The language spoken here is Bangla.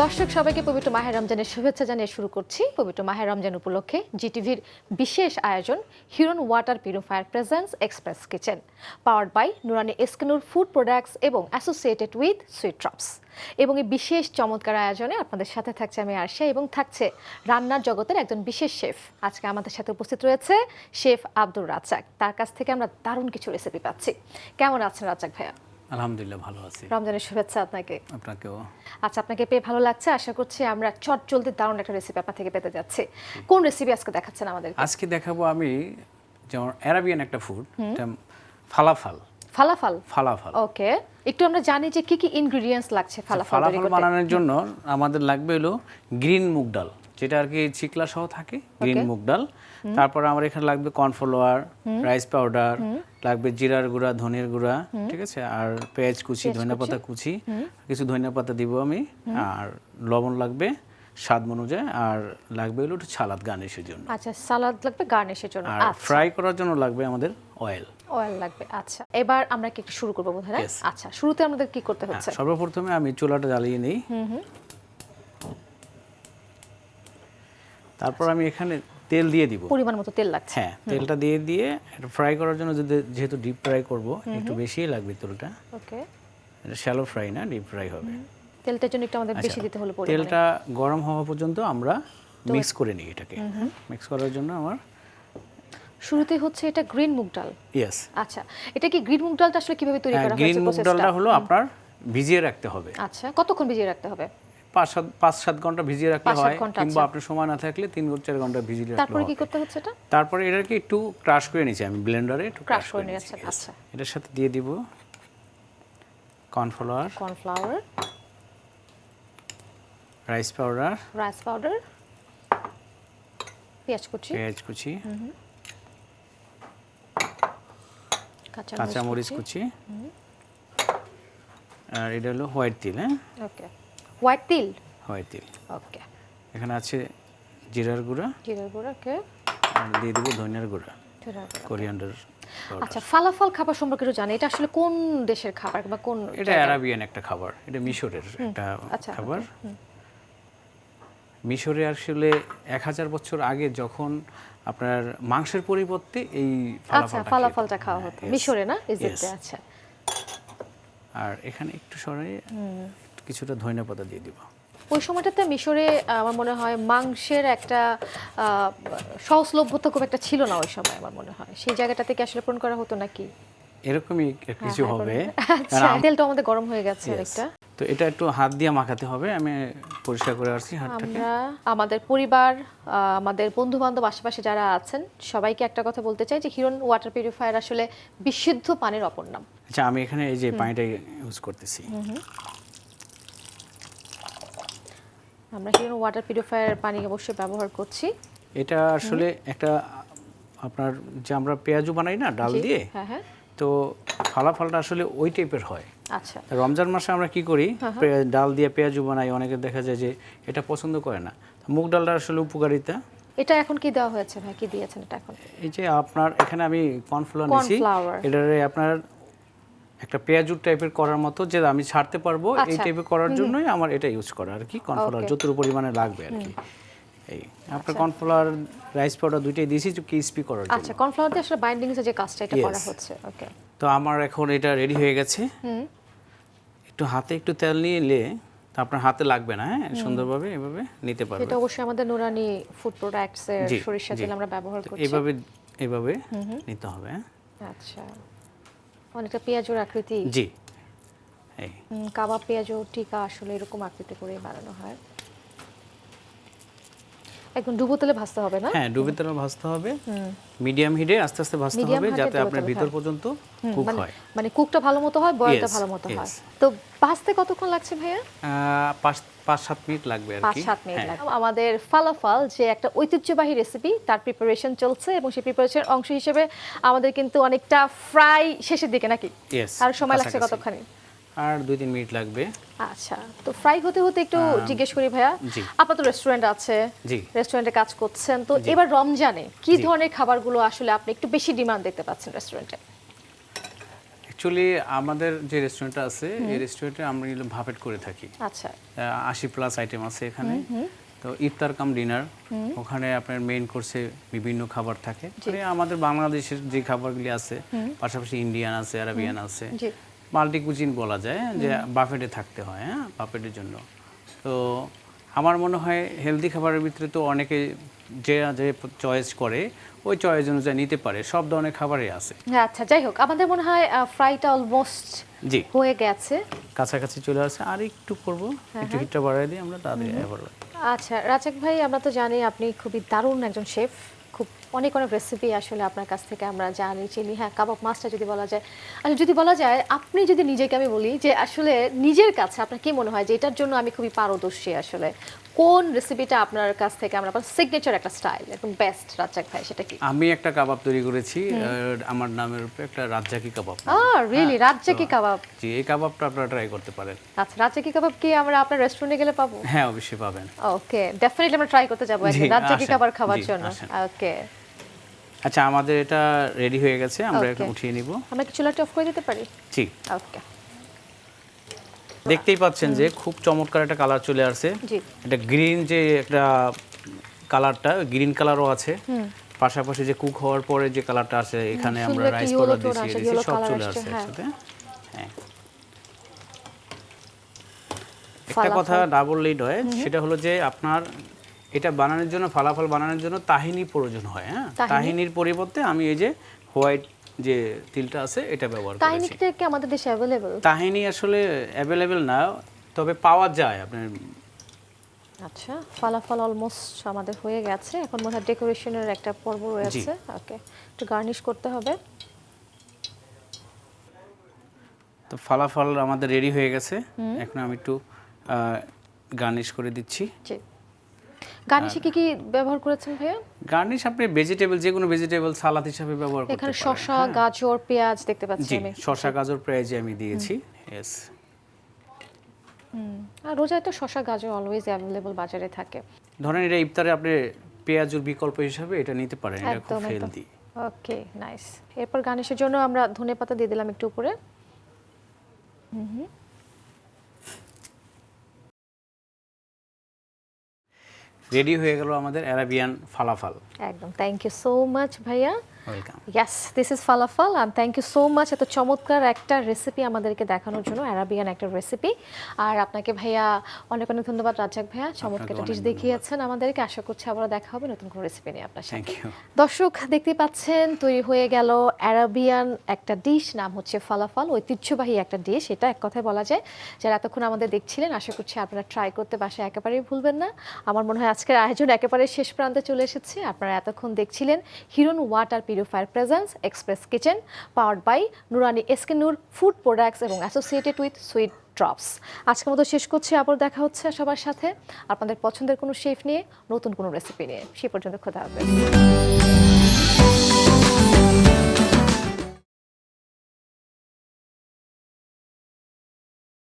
দর্শক সবাইকে পবিত্র মাহে রমজানের শুভেচ্ছা জানিয়ে শুরু করছি। পবিত্র মাহে রমজান উপলক্ষে জিটিভির বিশেষ আয়োজন Hiron water purifier presence express kitchen, powered by Noorani এসকেনুর ফুড প্রোডাক্টস এবং অ্যাসোসিয়েটেড উইথ সুইট ড্রপস। এবং এই বিশেষ চমৎকার আয়োজনে আপনাদের সাথে থাকছে আমি আরশা এবং থাকছে রান্নার জগতের একজন বিশেষ শেফ। আজকে আমাদের সাথে উপস্থিত রয়েছে শেফ আব্দুর রাজ্জাক। তার কাছ থেকে আমরা দারুণ কিছু রেসিপি পাচ্ছি। কেমন আছেন রাজ্জাক ভাইয়া? আলহামদুলিল্লাহ ভালো আছি। রমজানের শুভেচ্ছা আপনাকে। আপনাকেও। আচ্ছা, আপনাকে পেয়ে ভালো লাগছে। আশা করছি আমরা চটজলদি দারুণ একটা রেসিপি আপনার থেকে পেতে যাচ্ছি। কোন রেসিপি আজকে দেখাচ্ছেন আমাদেরকে? আজকে দেখাবো আমি যেমন আরাবিয়ান একটা ফুড, ফালাফাল। ফালাফাল। ফালাফাল, ওকে, একটু আমরা জানি যে কি কি ইনগ্রেডিয়েন্টস লাগছে ফালাফাল তৈরি ফালাফাল করতে। বানানোর জন্য আমাদের লাগবে হলো গ্রিন মুগ ডাল, যেটা আর কি চিকলা সহ থাকে, গ্রিন মুগ ডাল। তারপর আমার এখানে লাগবে কর্নফ্লাওয়ার, রাইস পাউডার, লাগবে জিরার গুঁড়া, ধনিয়ার গুঁড়া, ঠিক আছে, আর পেঁয়াজ কুচি, ধনিয়া পাতা কুচি, কিছু ধনিয়া পাতা দিব আমি, আর লবণ লাগবে স্বাদ অনুযায়ী, আর লাগবে হলো একটু সালাদ গার্নিশের জন্য। আচ্ছা, সালাদ লাগবে গার্নিশের জন্য। আর ফ্রাই করার জন্য লাগবে আমাদের অয়েল। অয়েল লাগবে। আচ্ছা, এবার আমরা কি একটু শুরু করব বোধহয়? আচ্ছা, শুরুতে আমাদের কি করতে হচ্ছে? সর্বপ্রথমে আমি চুলাটা জ্বালিয়ে নেই। তারপর আমি এখানে তেল দিয়ে দিব, পরিমাণ মতো তেল লাগছে। হ্যাঁ, তেলটা দিয়ে এটা ফ্রাই করার জন্য যেহেতু ডিপ ফ্রাই করব, একটু বেশিই লাগবে তেলটা। ওকে, এটা শ্যালো ফ্রাই না, ডিপ ফ্রাই হবে। তেলটার জন্য একটু আমাদের বেশি দিতে হলো পরিমাণে। তেলটা গরম হওয়া পর্যন্ত আমরা মিক্স করে নিই এটাকে। মিক্স করার জন্য আমার শুরুতে হচ্ছে এটা গ্রিন মুগ ডাল। ইয়েস। আচ্ছা, এটা কি গ্রিন মুগ ডালটা আসলে কিভাবে তৈরি করা হয়েছে? গ্রিন মুগ ডালটা হলো আপনার ভিজিয়ে রাখতে হবে। আচ্ছা, কতক্ষণ ভিজিয়ে রাখতে হবে? 5-7 ঘন্টা ভিজিয়ে রাখলে হয়, কিংবা আচ্ছা। আপনার সময় না থাকলে 3-4 ঘন্টা ভিজিয়ে রাখলে তারপরে হয়। কি করতে হচ্ছে এটা? তারপরে এটাকে একটু ক্রাশ করে নিয়েছি আমি ব্লেন্ডারে, একটু ক্রাশ করে নিয়েছি। আচ্ছা, এটার সাথে দিয়ে দিব কর্নফ্লাওয়ার, রাইস পাউডার, পেঁয়াজ কুচি, কাঁচামরিচ কুচি, আর এটা হলো হোয়াইট তিল। হ্যাঁ, ওকে, হোয়াইট তিল। ওকে, এখানে আছে জিরার গুঁড়া, ওকে, আর দিয়ে দিব ধনিয়ার গুঁড়া, কোরিয়ান্ডার। আচ্ছা, ফালাফল খাবার সম্পর্কে একটু জানি। এটা আসলে কোন দেশের খাবার বা কোন? এটা আরাবিয়ান একটা খাবার, এটা মিশরের একটা খাবার। মিশরে আসলে 1000 বছর আগে যখন আপনার মাংসের পরিবর্তে এই ফালাফলটা খাওয়া হতো মিশরে, না ইজিপ্টে? আচ্ছা, আর এখানে একটু সরাই কিছুটা ধনিয়া পাতা দিয়ে দিব। ওই সময়টাতে মিশরে আমার মনে হয় মাংসের একটা সহজলভ্যতা খুব একটা ছিল না ওই সময়, আমার মনে হয়। সেই জায়গাটা থেকে আসলে পূরণ করা হতো নাকি? এরকমই কিছু হবে। আচ্ছা, তেলটা আমাদের গরম হয়ে গেছে অনেকটা। তো এটা একটু হাত দিয়ে মাখাতে হবে। আমি পরিষ্কার করে আসছি হাতটাকে। আমরা আমাদের পরিবার, আমাদের বন্ধু বান্ধব, আশেপাশে যারা আছেন সবাইকে একটা কথা বলতে চাই যে হিরন ওয়াটার পিউরিফায়ার আসলে বিশুদ্ধ পানির অপর নাম। আচ্ছা, আমি এখানে এই যে পানিটা ইউজ করতেছি। আমরা হিরন ওয়াটার পিউরিফায়ার পানি অবশ্যই ব্যবহার করছি। এটা আসলে একটা আপনার যে আমরা পেঁয়াজু বানাই না ডাল দিয়ে, তো ফালাফলটা আসলে ওই টাইপের হয়। আচ্ছা, রমজান মাসে আমরা কি করি, ডাল দিয়ে পেঁয়াজু বানাই, অনেকে দেখা যায় যে এটা পছন্দ করে না। মুগ ডালটা আসলে উপকারিতা। এটা এখন কি দেওয়া হয়েছে ভাই? কি দিয়েছেন এটা এখন? এই যে আপনার এখানে আমি কর্নফ্লাওয়ার নিয়েছি, এটারে আপনার একটা পেঁয়াজুর টাইপের করার মতো, যে আমি ছাড়তে পারবো এই টাইপের করার জন্যই আমার এটা ইউজ করা আর কি। কর্নফ্লাওয়ার যতটুকু পরিমাণে লাগবে আর কি। এই আপনার কর্নফ্লাওয়ার, রাইস পাউডার দুইটাই দিয়েছি ক্রিস্পি করার জন্য। আচ্ছা, কর্নফ্লাওয়ার দিয়ে আসলে বাইন্ডিং এর যে কাজটা এটা করা হচ্ছে। ওকে, তো আমার এখন এটা রেডি হয়ে গেছে। একটু হাতে একটু তেল নিয়ে তা আপনার হাতে লাগবে না, হ্যাঁ, সুন্দরভাবে এভাবে নিতে পারবেন। এটা অবশ্যই আমাদের নুরানি ফুড প্রোডাক্টস এর সরিষা তেল আমরা ব্যবহার করছি। এইভাবে নিতে হবে। আচ্ছা, অনেকটা পেঁয়াজের আকৃতি। জি, এই কাবাব পেঁয়াজও টিকা আসলে এরকম আকৃতি করে বানানো হয়। একদম ডুবো তেলে ভাজতে হবে না? হ্যাঁ, ডুবো তেলে ভাজতে হবে। মিডিয়াম হিটে আস্তে আস্তে ভাজতে হবে, যাতে আপনার ভিতর পর্যন্ত কুক হয়, মানে কুকটা ভালো মতো হয়, বয়েলটা ভালো মতো হয়। তো ভাজতে কতক্ষণ লাগছে ভাইয়া? 5-7 মিনিট লাগবে আর কি। 5-7 মিনিট লাগবে। আমাদের ফালাফল যে একটা ঐতিহ্যবাহী রেসিপি, তার প্রিপারেশন চলছে এবং সেই প্রিপারেশনের অংশ হিসেবে আমাদের কিন্তু অনেকটা ফ্রাই শেষের দিকে নাকি? আর সময় লাগছে কতক্ষণ? আর 2-3 মিনিট লাগবে। আচ্ছা, তো ফ্রাই হতে হতে একটু জিজ্ঞেস করি ভাইয়া, আপনার তো রেস্টুরেন্ট আছে, রেস্টুরেন্টে কাজ করছেন, তো এবার রমজানে কি ধরনের খাবারগুলো আসলে আপনি একটু বেশি ডিমান্ড দেখতে পাচ্ছেন রেস্টুরেন্টে? অ্যাকচুয়ালি আমাদের যে রেস্টুরেন্টটা আছে এই রেস্টুরেন্টে আমরা ভাপেট করে থাকি। আচ্ছা 80+ আইটেম আছে এখানে। তো ইফতার কাম ডিনার, ওখানে আপনার মেইন কোর্সে বিভিন্ন খাবার থাকে, মানে আমাদের বাংলাদেশের যে খাবারগুলি আছে, পাশাপাশি ইন্ডিয়ান আছে, আরাবিয়ান আছে, জি মাল্টি কুজিন বলা যায়, যে বাফেটে থাকতে হয়। হ্যাঁ, বাফেটের জন্য তো আমার মনে হয় হেলদি খাবারের ভিতরে তো অনেকে যে যে চয়েস করে ওই চয়েস অনুযায়ী নিতে পারে, সব ধরনের খাবারই আছে। আচ্ছা যাই হোক, আমাদের মনে হয় ফ্রাইটা অলমোস্ট জি হয়ে গেছে, কাছাকাছি চলে আসছে, আর একটু করবো, একটু হিটটা বাড়াই দিই আমরা তাদের এবার। আচ্ছা রাজাক ভাই, আমরা তো জানি আপনি খুবই দারুণ একজন শেফ, খুব অনেক অনেক রেসিপি আসলে আপনার কাছ থেকে আমরা জানি চিনি। হ্যাঁ, কাবাব মাছটা যদি বলা যায়, আসলে যদি বলা যায়, আপনি যদি নিজেকে আমি বলি যে আসলে নিজের কাছে আপনার কি মনে হয় যে এটার জন্য আমি খুবই পারদর্শী, আসলে কোন রেসিপিটা আপনার কাছ থেকে আমরা সিগনেচার একটা স্টাইল একদম বেস্ট রাজাক ভাই, সেটা কি? আমি একটা কাবাব তৈরি করেছি আমার নামের উপরে, একটা রাজ্জাকি কাবাব। রিয়েলি রাজ্জাকি কাবাব? জি, এই কাবাবটা আপনারা ট্রাই করতে পারেন। আচ্ছা, রাজ্জাকি কাবাব কি আমরা আপনার রেস্টুরেন্টে গেলে পাবো? হ্যাঁ, অবশ্যই পাবেন। ওকে, ডেফিনেটলি আমরা ট্রাই করতে যাবো একদিন রাজ্জাকি কাবাব খাওয়ার জন্য। ওকে, আচ্ছা আমাদের এটা রেডি হয়ে গেছে, আমরা এটা উঠিয়ে নিব। আমরা কি চুলাটা অফ করে দিতে পারি? জি, ওকে। দেখতেই পাচ্ছেন যে খুব চমৎকার একটা কালার চলে আসছে। জি, এটা গ্রিন যে একটা কালারটা, গ্রিন কালারও আছে, পাশাপাশি যে কুক হওয়ার পরে যে কালারটা আছে, এখানে আমরা রাইস পাউডার দিয়েছি, সব চলে আসছে একসাথে। হ্যাঁ, একটা কথা না বললেই নয়, সেটা হলো যে আপনার এটা বানানোর জন্য, ফালাফল বানানোর জন্য তাহিনি প্রয়োজন হয়। হ্যাঁ, তাহিনির পরিবর্তে আমি এই যে হোয়াইট যে তিলটা আছে এটা ব্যবহার করেছি। তাহিনিটা কি আমাদের দেশে অ্যাভেলেবল? তাহিনি আসলে অ্যাভেলেবল না, তবে পাওয়া যায় আপনার। আচ্ছা, ফালাফল অলমোস্ট আমাদের হয়ে গেছে, এখন মনে হয় ডেকোরেশনের একটা পর্ব রয়েছে। ওকে, একটু গার্নিশ করতে হবে। তো ফালাফল আমাদের রেডি হয়ে গেছে, এখন আমি একটু গার্নিশ করে দিচ্ছি। জি, গার্নিশে কি কি ব্যবহার করেছেন ভাইয়া? গার্নিশ আপনি ভেজিটেবল, যে কোনো ভেজিটেবল সালাদ হিসেবে ব্যবহার করতে পারেন। এখানে শসা, গাজর, পেঁয়াজ দেখতে পাচ্ছি জি, আমি। শসা, গাজর, পেঁয়াজ আমি দিয়েছি। यस, আর রোজায় তো শসা, গাজর অলওয়েজ অ্যাভেলেবল বাজারে থাকে। ধরেন এটা ইফতারে আপনি পেঁয়াজের বিকল্প হিসেবে এটা নিতে পারেন, এটা খুব হেলদি। ওকে, নাইস। এরপর গার্নিশের জন্য আমরা ধনেপাতা দিয়ে দিলাম একটু উপরে। রেডি হয়ে গেল আমাদের আরাবিয়ান ফালাফল। একদম, থ্যাংক ইউ সো মাচ ভাইয়া। Welcome. Yes, this is falafel and thank you so much এত চমৎকার একটা রেসিপি আমাদেরকে দেখানোর জন্য, আরাবিয়ান একটা রেসিপি। আর আপনাকে ভাইয়া অনেক অনেক ধন্যবাদ রাজ্জাক ভাইয়া, চমৎকার একটা ডিশ দেখিয়েছেন আমাদেরকে। আশা করছি আবার দেখা হবে নতুন কোনো রেসিপি নিয়ে আপনার সাথে। Thank you. দর্শক দেখতেই পাচ্ছেন তৈরি হয়ে গেল আরাবিয়ান একটা ডিশ, নাম হচ্ছে ফালাফল, ঐতিহ্যবাহী একটা ডিশ। এটা এক কথায় বলা যায়। যারা এতক্ষণ আমাদের দেখছিলেন, আশা করছি আপনারা ট্রাই করতে বাসায় একেবারেই ভুলবেন না। আমার মনে হয় আজকের আয়োজন একেবারে শেষ প্রান্তে চলে এসেছে। আপনারা এতক্ষণ দেখছিলেন Hiron water purifier presence express kitchen, powered by Noorani এসকেনুর ফুড প্রোডাক্টস এবং অ্যাসোসিয়েটেড উইথ সুইট ড্রপস। আজকের মতো শেষ করছি, আবার দেখা হচ্ছে সবার সাথে আপনাদের পছন্দের কোনো শেফ নিয়ে, নতুন কোনো রেসিপি নিয়ে। সেই পর্যন্ত খোদা হাফেজ।